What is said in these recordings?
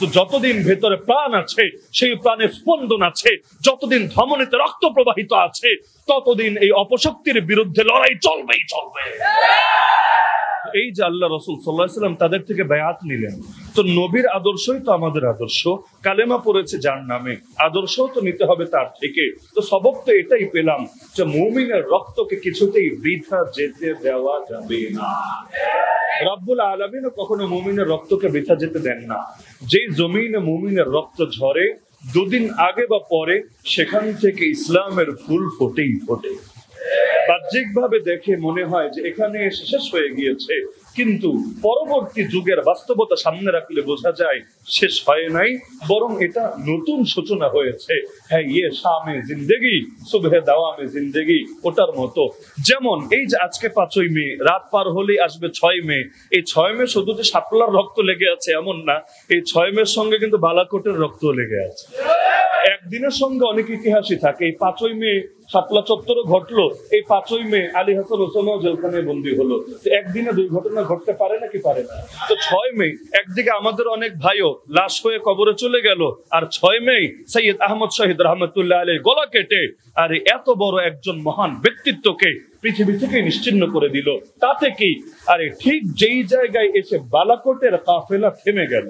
তো যতদিন ভেতরে প্রাণ আছে, সেই প্রাণের স্পন্দন আছে, যতদিন ধমনীতে রক্ত প্রবাহিত আছে, ততদিন এই অপশক্তির বিরুদ্ধে লড়াই চলবেই চলবে। এই যে আল্লাহ রাসূল সাল্লাল্লাহু আলাইহি ওয়াসাল্লাম তাদের থেকে বায়াত নিলেন, তো নবীর আদর্শই তো আমাদের আদর্শ। কালেমা পড়েছে যার নামে, আদর্শ তো নিতে হবে তার থেকে। তো সবক তো এটাই পেলাম যে মুমিনের রক্তকে কিছুতেই বৃথা যেতে দেওয়া যাবে না। রব্বুল আলামিন কখনো মুমিনের রক্তকে বৃথা যেতে দেন না। যেই জমিনে মুমিনের রক্ত ঝরে, দুদিন আগে বা পরে সেখান থেকে ইসলামের ফুল ফোটেই ফোটে। বাহ্যিক ভাবে দেখে মনে হয় যে এখানে শেষ হয়ে গিয়েছে, কিন্তু পরবর্তী যুগের বাস্তবতা সামনে রাখলে বোঝা যায় শেষ হয় নাই, বরং এটা নতুন সূচনা হয়েছে। হ্যাঁ, ইয়ে শামে জিন্দেগি সুবহে দাওয়ামে জিন্দেগি, ওটার মতো। যেমন এই যে আজকে 5ই মে, রাত পার হলেই আসবে 6 মে। এই 6 মে শুধু যে শাপলার রক্ত লেগে আছে এমন না, এই 6 মের সঙ্গে কিন্তু বালাকোটের রক্ত লেগে আছে। একদিনের সঙ্গে অনেক ইতিহাসই থাকে। এই 5ই মে শাপলা চত্বরও ঘটলো, এই 5ই মে আলী হাসান ওসামাও জেলখানায় বন্দী হলো। একদিনে 2 ঘটনা ঘটতে পারে নাকি পারে না? তো 6 মে একদিকে আমাদের অনেক ভাইও লাশ হয়ে কবরে চলে গেল, আর 6 মে সৈয়দ আহমদ শহীদ রহমতুল্লাহ আলাইহির গলা কেটে আর এত বড় একজন মহান ব্যক্তিত্বকে পৃথিবী থেকে নিশ্চিহ্ন করে দিল। তাতে কি, আরে ঠিক যেই জায়গায় এসে বালাকোটের কাফেলা থেমে গেল,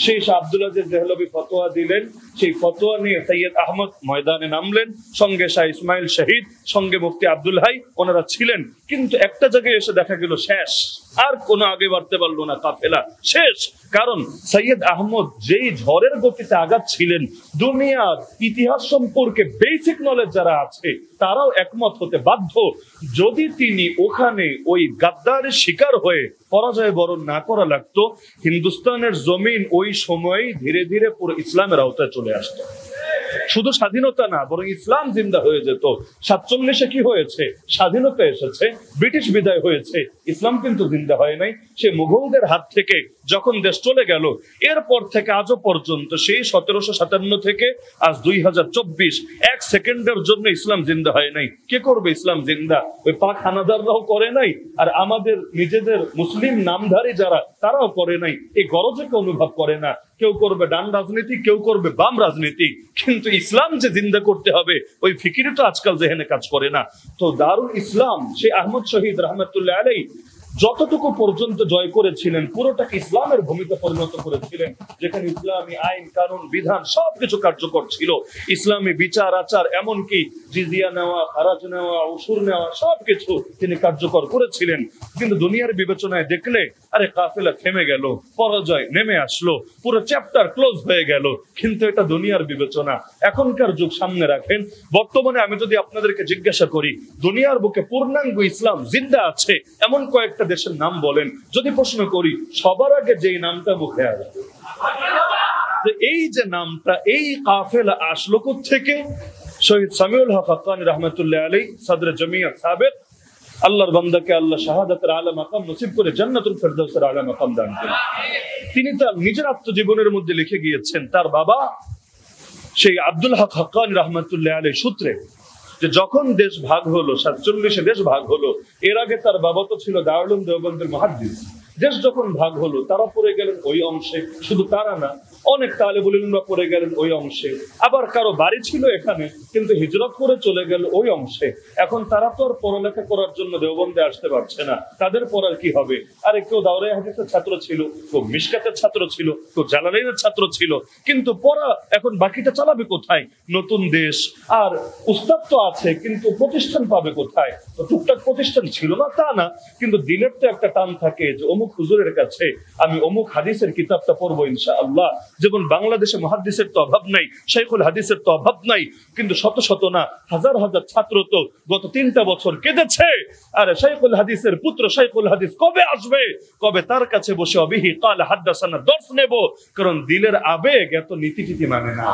সেই শাহ আব্দুল আজিজ দেহলভী ফতোয়া দিলেন, সেই ফতোয়া নিয়ে সৈয়দ আহমদ ময়দানে নামলেন, সঙ্গে শাহ ইসমাইল শহীদ, সঙ্গে মুফতি আব্দুল হাই, ওনারা ছিলেন। কিন্তু একটা জায়গায় এসে দেখা গেল শেষ, আর কোনো আগে বাড়তে পারলো না, কাফেলা শেষ। কারণ সৈয়দ আহমদ যেই ঝড়ের গতিতে আগাচ্ছিলেন, দুনিয়ার ইতিহাস সম্পর্কে বেসিক নলেজ যারা আছে তারাও একমত হতে বাধ্য, যদি তিনি ওখানে ওই গাদ্দারের শিকার হয়ে পরাজয় বরণ না করা লাগতো, হিন্দুস্তানের জমিন ওই সময় ধীরে ধীরে পুরো ইসলামের আওতায় চলে আসতো। শুধু স্বাধীনতা না, বরং ইসলাম জিন্দা হয়ে যেত। 47-এ কি হয়েছে? স্বাধীনতা এসেছে, ব্রিটিশ বিদায় হয়েছে, ইসলাম কিন্তু জিন্দা হয় নাই। সে মুঘলদের হাত থেকে যখন দেশ চলে গেল, এরপর থেকে আজও পর্যন্ত, সেই 1757 থেকে আজ 2024, 1 সেকেন্ডের জন্য ইসলাম জিন্দা হয় নাই। কে করবে ইসলাম জিন্দা? ওই পাক হানাদাররাও করে নাই, আর আমাদের নিজেদের মুসলিম নামধারী যারা, তারাও করে নাই। এই গরজকে অনুভব করে না। কেউ করবে ডান রাজনীতি, কেউ করবে বাম রাজনীতি, কিন্তু ইসলাম যে জিন্দা করতে হবে ওই ফিকিরে তো আজকাল যেখানে কাজ করে না। তো দারুল ইসলাম সেই আহমদ শহীদ রহমতুল্লাহ আলাইহি যতটুকু পর্যন্ত জয় করেছিলেন, পুরোটাকে ইসলামের ভূমিকা পরিণত করেছিলেন, যেখানে ইসলামী আইন কানুন বিধান সবকিছু কার্যকর ছিল, ইসলামী বিচার আচার, এমনকি জিজিয়া নেওয়া, খারাজ নেওয়া, উসুর নেওয়া, সবকিছু তিনি কার্যকর করেছিলেন। কিন্তু দুনিয়ার বিবেচনায় দেখলে আরে কাফেলা থেমে গেল, পরাজয় নেমে আসলো, পুরো চ্যাপ্টার ক্লোজ হয়ে গেল। কিন্তু এটা দুনিয়ার বিবেচনা। এখনকার যুগ সামনে রাখেন, বর্তমানে আমি যদি আপনাদেরকে জিজ্ঞাসা করি দুনিয়ার বুকে পূর্ণাঙ্গ ইসলাম জিন্দা আছে এমন কয়েকটা দেশের নাম বলেন, যদি প্রশ্ন করি সবার আগে যেই নামটা মুখে আসবে, এই যে নামটা, এই কাফেলা আসলো থেকে? শহীদ সামিউল হক হাক্কানী রহমতুল্লাহ আলাইহি সদর জমিয়ত সাবেক, আল্লাহর বান্দাকে আল্লাহ শাহাদাতের আলা মাকাম নসিব করে জান্নাতুল ফেরদাউসের আলা মাকাম দান করেন। তিনি তার নিজের আত্মজীবনের মধ্যে লিখে গিয়েছেন, তার বাবা সেই আব্দুল হক হাক্কানী রহমতুল্লাহ আলাইহি সূত্রে, যে যখন দেশ ভাগ হলো, 47-এ দেশ ভাগ হলো, এর আগে তার বাবা তো ছিল দারুল উলুম দেওবন্দের মুহাদ্দিস। দেশ যখন ভাগ হলো, তারা পড়ে গেলেন ওই অংশে, শুধু তারা না, অনেক তালেবুল ইলমরা পড়ে গেলেন ওই অংশে। আবার কারো বাড়ি ছিল এখানে, কিন্তু হিজরত করে চলে গেল ওই অংশে। এখন তারা তো আর পড়ালেখা করার জন্য দেওবন্দে আসতে পারছে না, তাদের পড়ার কি হবে? আরে কেউ দাওরায়ে হাদিসের ছাত্র ছিল, কেউ মিশকাতের ছাত্র ছিল, কেউ জালালাইনের ছাত্র ছিল, কিন্তু পড়া এখন বাকিটা চালাবে কোথায়? নতুন দেশ, আর উস্তাদ তো আছে, কিন্তু প্রতিষ্ঠান পাবে কোথায়? তো টুকটাক প্রতিষ্ঠান ছিল না তা না, কিন্তু দিলের তো একটা টান থাকে যে অমুক হুজুরের কাছে আমি অমুক হাদিসের কিতাবটা পড়বো ইনশাআল্লাহ। যেমন বাংলাদেশে মুহাদ্দিসের তো অভাব নাই, শাইখুল হাদিসের তো অভাব নাই, কিন্তু শত শত না হাজার হাজার ছাত্র তো গত 3টা বছর কেঁদেছে, আরে শাইখুল হাদিসের পুত্র শাইখুল হাদিস কবে আসবে, কবে তার কাছে বসে অবিহি কাল হাদাসানা দর্শ নেব। কারণ দিলের আবেগ এত নীতি মানে না।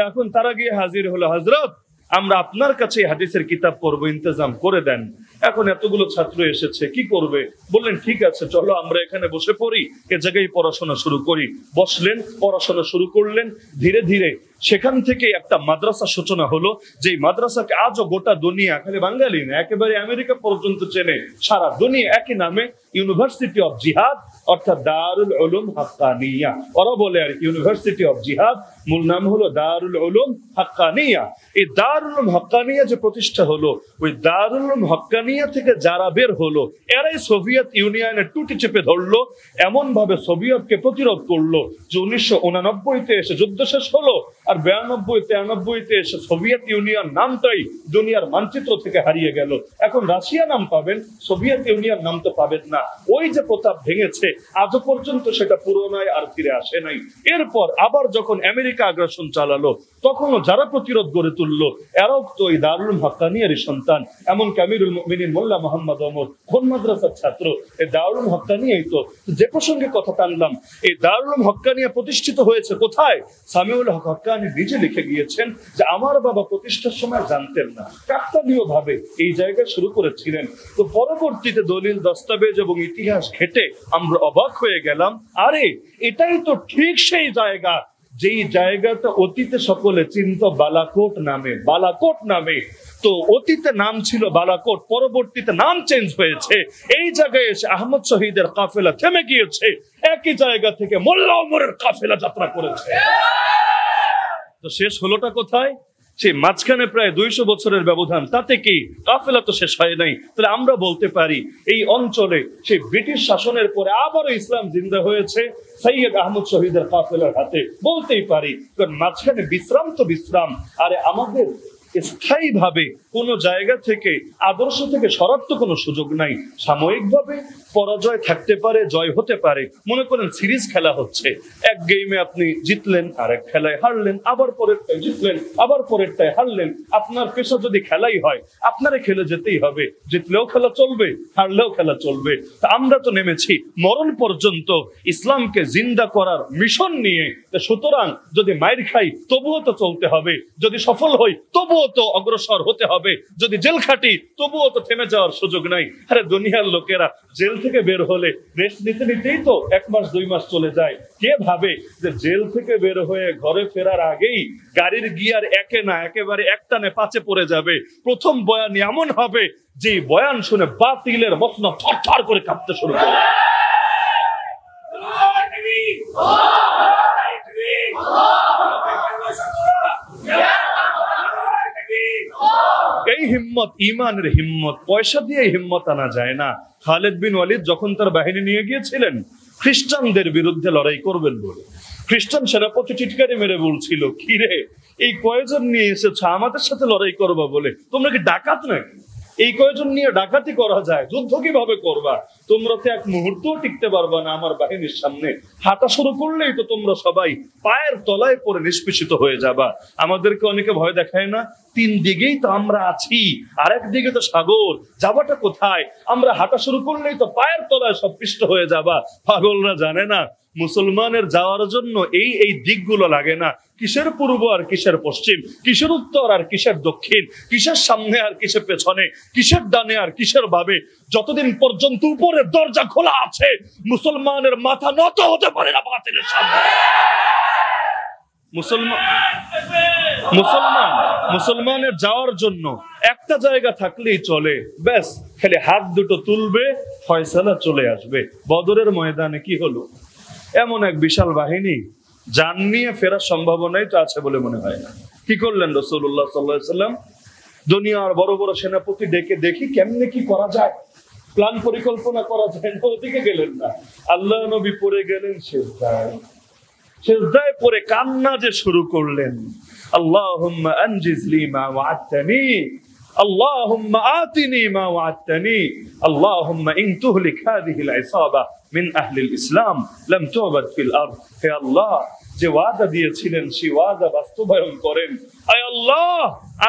এখন তারা গিয়ে হাজির হলো, হযরত আমরা আপনার কাছে হাদিসের কিতাব পড়বো, ইন্তজাম করে দেন। এখন এতগুলো ছাত্র এসেছে, কি করবে? বললেন ঠিক আছে, চলো আমরা এখানে বসে পড়ি, এ জায়গায় পড়াশোনা শুরু করি। বসলেন, পড়াশোনা শুরু করলেন। ধীরে ধীরে সেখান থেকে একটা মাদ্রাসা সূচনা হলো, যে মাদ্রাসাকে আজও গোটা দুনিয়া, খালি বাঙালি না, একেবারে আমেরিকা পর্যন্ত চেনে, সারা দুনিয়া একই নামে ইউনিভার্সিটি অফ জিহাদ অর্থাৎ দারুল উলুম হাক্কানিয়া। ওরা বলে আর ইউনিভার্সিটি অফ জিহাদ, মূল নাম হলো দারুল উলুম হাক্কানিয়া। এই দারুল উলুম হাক্কানিয়া যে প্রতিষ্ঠা হলো, ওই দারুল উলুম হাক্কানিয়া থেকে যারা বের হলো এরাই সোভিয়েত ইউনিয়নের টুটি চেপে ধরলো, এমন ভাবে সোভিয়েতকে প্রতিরোধ করলো যে 1989-তে এসে যুদ্ধ শেষ হলো, আর 92-93-তে এসে সোভিয়েত ইউনিয়ন নামটাই দুনিয়ার মানচিত্র থেকে হারিয়ে গেল। এখন রাশিয়া নাম পাবেন, সোভিয়েত ইউনিয়ন নাম তো পাবেন না। ওই যে প্রতাপ ভেঙেছে আজও পর্যন্ত সেটা পুরোনায় আর ফিরে আসে নাই। এরপর আবার যখন আমেরিকা আগ্রাসন চালালো, তখনও যারা প্রতিরোধ গড়ে তুললো এরাও তো এই দারুল উলুম হাক্কানিয়ারই সন্তান। এমন আমিরুল মুমিনিন মোল্লা মোহাম্মদ ওমর কোন মাদ্রাসার ছাত্র? এই দারুল উলুম হাক্কানিয়াই তো। যে প্রসঙ্গে কথা টানলাম, এই দারুল উলুম হাক্কানিয়া প্রতিষ্ঠিত হয়েছে কোথায়? সামিউল হক হাক্কানি নিজে লিখে গিয়েছেন যে আমার বাবা প্রতিষ্ঠার সময় জানতেন না, কাকতালীয় ভাবে এই জায়গায় শুরু করেছিলেন। তো পরবর্তীতে দলিল, দস্তাবেজ এবং ইতিহাস ঘেটে আমরা অবাক হয়ে গেলাম, আরে এটাই তো ঠিক সেই জায়গা যেই জায়গাটা অতীতে সকলে চিনত বালাকোট নামে। বালাকোট নামে তো অতীতে নাম ছিল বালাকোট, পরবর্তীতে নাম চেঞ্জ হয়েছে। এই জায়গায় এসে আহমদ শহীদের কাফেলা থেমে গিয়েছে, একই জায়গা থেকে মোল্লা ওমরের কাফেলা যাত্রা করেছে। তো শেষ হলোটা কোথায়? সেই মাঝখানে প্রায় 200 বছরের ব্যবধান, তাতে কি কাফেলা তো শেষ হয় নাই। তাহলে আমরা বলতে পারি এই অঞ্চলে সেই ব্রিটিশ শাসনের পরে আবারও ইসলাম জিন্দা হয়েছে সৈয়দ আহমদ শহীদের কাফেলার হাতে, বলতেই পারি। কারণ মাঝখানে বিশ্রাম তো বিশ্রাম, আরে আমাদের স্থায়ী ভাবে কোন জায়গা থেকে, আদর্শ থেকে সরার তো কোনো সুযোগ নাই। সাময়িকভাবে পরাজয় থাকতে পারে, জয় হতে পারে। মনে করেন সিরিজ খেলা হচ্ছে, এক গেমে আপনি জিতলেন, আর এক খেলায় হারলেন, আবার পরেরটায় জিতলেন, আবার পরেরটায় হারলেন। আপনার পেশা যদি খেলাই হয়, আপনারে খেলে যেতেই হবে। জিতলেও খেলা চলবে, হারলেও খেলা চলবে। তা আমরা তো নেমেছি মরণ পর্যন্ত ইসলামকে জিন্দা করার মিশন নিয়ে। সুতরাং যদি মাইর খাই তবুও তো চলতে হবে, যদি সফল হই তবুও তো অগ্রসর হতে হবে, যদি জেল খাটি তবুও তো থেমে যাওয়ার সুযোগ নাই। আরে দুনিয়ার লোকেরা জেল থেকে বের হলে রেস্ট নিতে নিতেই তো 1 মাস 2 মাস চলে যায়। কে ভাবে যে জেল থেকে বের হয়ে ঘরে ফেরার আগেই গাড়ির গিয়ার একে না একেবারে একটানে 5-এ পড়ে যাবে? প্রথম বয়ান এমন হবে যে বয়ান শুনে বাতিলের মসনদ থরথর করে কাঁপতে শুরু করে। এই হিম্মত ঈমানের হিম্মত, পয়সা দিয়ে হিম্মত আনা যায় না। খালিদ বিন ওয়ালিদ যখন তার বাহিনী নিয়ে গিয়েছিলেন খ্রিস্টানদের বিরুদ্ধে লড়াই করবেন বলে, খ্রিস্টান সেনাপতি টিটকারি মেরে বলছিল, কি রে এই কয়জন নিয়ে এসেছো আমাদের সাথে লড়াই করবা বলে? তোমরা কি ডাকাত নাকি? এই কয়জন নিয়ে ডাকাতি করা যায়? যুদ্ধ কিভাবে করবা? তোমরা তো এক মুহূর্ত টিকতে পারবা না আমার বাহিনীর সামনে। হাঁটা শুরু করলেই তো তোমরা সবাই পায়ের তলায় পড়ে নিষ্পেষিত হয়ে যাবা। আমাদেরকে অনেকে ভয় দেখায় না? 3 দিকেই তো আমরা আছি, আর একদিকে তো সাগর, যাবাটা কোথায়? আমরা হাঁটা শুরু করলেই তো পায়ের তলায় সব পিষ্ট হয়ে যাবা। পাগলরা জানে না মুসলমানের যাওয়ার জন্য এই দিকগুলো লাগে না। কিসের পূর্ব আর কিসের পশ্চিম, কিসের উত্তর আর কিসের দক্ষিণ, কিসের সামনে আর কিসের পেছনে, কিসের ডানে আর কিসের বামে। যতদিন পর্যন্ত উপরের দরজা খোলা আছে মুসলমানের মাথা নত হতে পারে না বাতিলের সামনে। মুসলমানের যাওয়ার জন্য একটা জায়গা থাকলেই চলে, ব্যাস খালি হাত দুটো তুলবে, ফয়সালা চলে আসবে। বদরের ময়দানে কি হলো? এমন এক বিশাল বাহিনী, জান নিয়ে ফেরার সম্ভাবনাই তো আছে বলে মনে হয় না। কি করলেন রাসূলুল্লাহ সাল্লাল্লাহু আলাইহি ওয়াসাল্লাম? দুনিয়ার বড় বড় সেনাপতি ডেকে দেখি কেমনে কি করা যায়, প্ল্যান পরিকল্পনা করা যায় না, ওদিকে গেলেন না। আল্লাহ নবী পড়ে গেলেন সিজদায়। সিজদায় পড়ে কান্না যে শুরু করলেন, আল্লাহুম্মা আনজিজ লি মা ওয়া'আদতানি, আল্লাহুম্মা আতিনি মা ওয়া'আদতানি, আল্লাহুম্মা ইন তুহলিক হাযিহিল ইসাবা মিন আহলিল ইসলাম লাম তু'বাদ ফিল আরদ। হে আল্লাহ, যে ওয়াদা দিয়েছিলেন সেই ওয়াদা বাস্তবায়ন করেন। আয় আল্লাহ,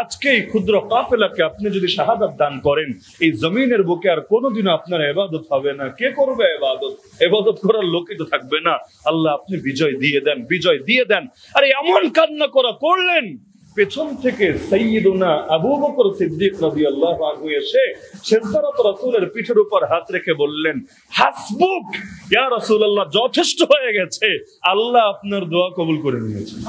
আজকে এই ক্ষুদ্র কাফেলাকে আপনি যদি শাহাদাত দান করেন, এই জমিনের বুকে আর কোনোদিনও আপনার ইবাদত হবে না। কে করবে ইবাদত? ইবাদত করার লোকই তো থাকবে না। আল্লাহ আপনি বিজয় দিয়ে দেন, বিজয় দিয়ে দেন। আরে এমন কান্না করলেন, পেছন থেকে সাইয়্যিদুনা আবু বকর সিদ্দিক রাদিয়াল্লাহু আনহু এসে সিজদারত রাসূলের পিঠের উপর হাত রেখে বললেন, হাসবুক ইয়া রাসূলুল্লাহ, যথেষ্ট হয়ে গেছে, আল্লাহ আপনার দোয়া কবুল করে নিয়েছেন।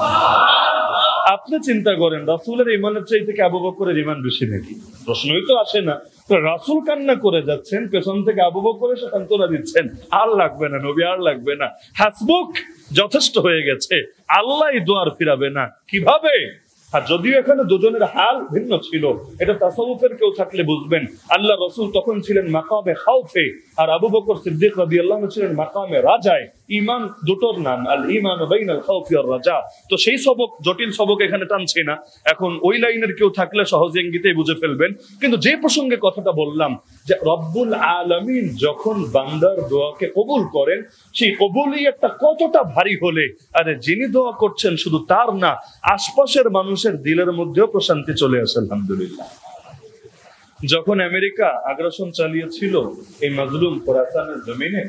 আপনি চিন্তা করেন রাসূলের ইমানের চাইতে কি আবু বকরের ইমান বেশি নাকি? প্রশ্নই তো আসে না। তো রাসূল কান্না করে যাচ্ছেন, পেছন থেকে আবু বকর এসে সান্ত্বনা দিচ্ছেন, আর লাগবে না নবী, আর লাগবে না, হাসবুক, যথেষ্ট হয়ে গেছে, আল্লাহই দুয়ার ফিরাবে না। কিভাবে? আর যদিও এখানে দুজনের হাল ভিন্ন ছিল, এটা তাসাউফের কেউ থাকলে বুঝবেন। আল্লাহ রাসূল তখন ছিলেন মাকামে খাউফে, আর আবু বকর সিদ্দিক রাদিয়াল্লাহু আনহু ছিলেন মাকামে রাজায়। ঈমান দুটোর নাম, আল ঈমান বাইনাল খাউফি ওয়ার রাজা। তো সেই সবক, জটিল সবক এখানে টানছি না। এখন ওই লাইনের কেউ থাকলে সহজে ইঙ্গিতেই বুঝে ফেলবেন। কিন্তু যে প্রসঙ্গে কথাটা বললাম, যে রব্বুল আলামিন যখন বান্দার দোয়াকে কবুল করেন, সেই কবুলিয়তটা কতটা ভারী হলে, আরে যিনি দোয়া করছেন শুধু তার না, আশপাশের মানুষের দিলের মধ্যেও প্রশান্তি চলে আসে। আলহামদুলিল্লাহ। যখন আমেরিকা আগ্রাসন চালিয়েছিল এই মাজলুম খোরাসানের জমিনে,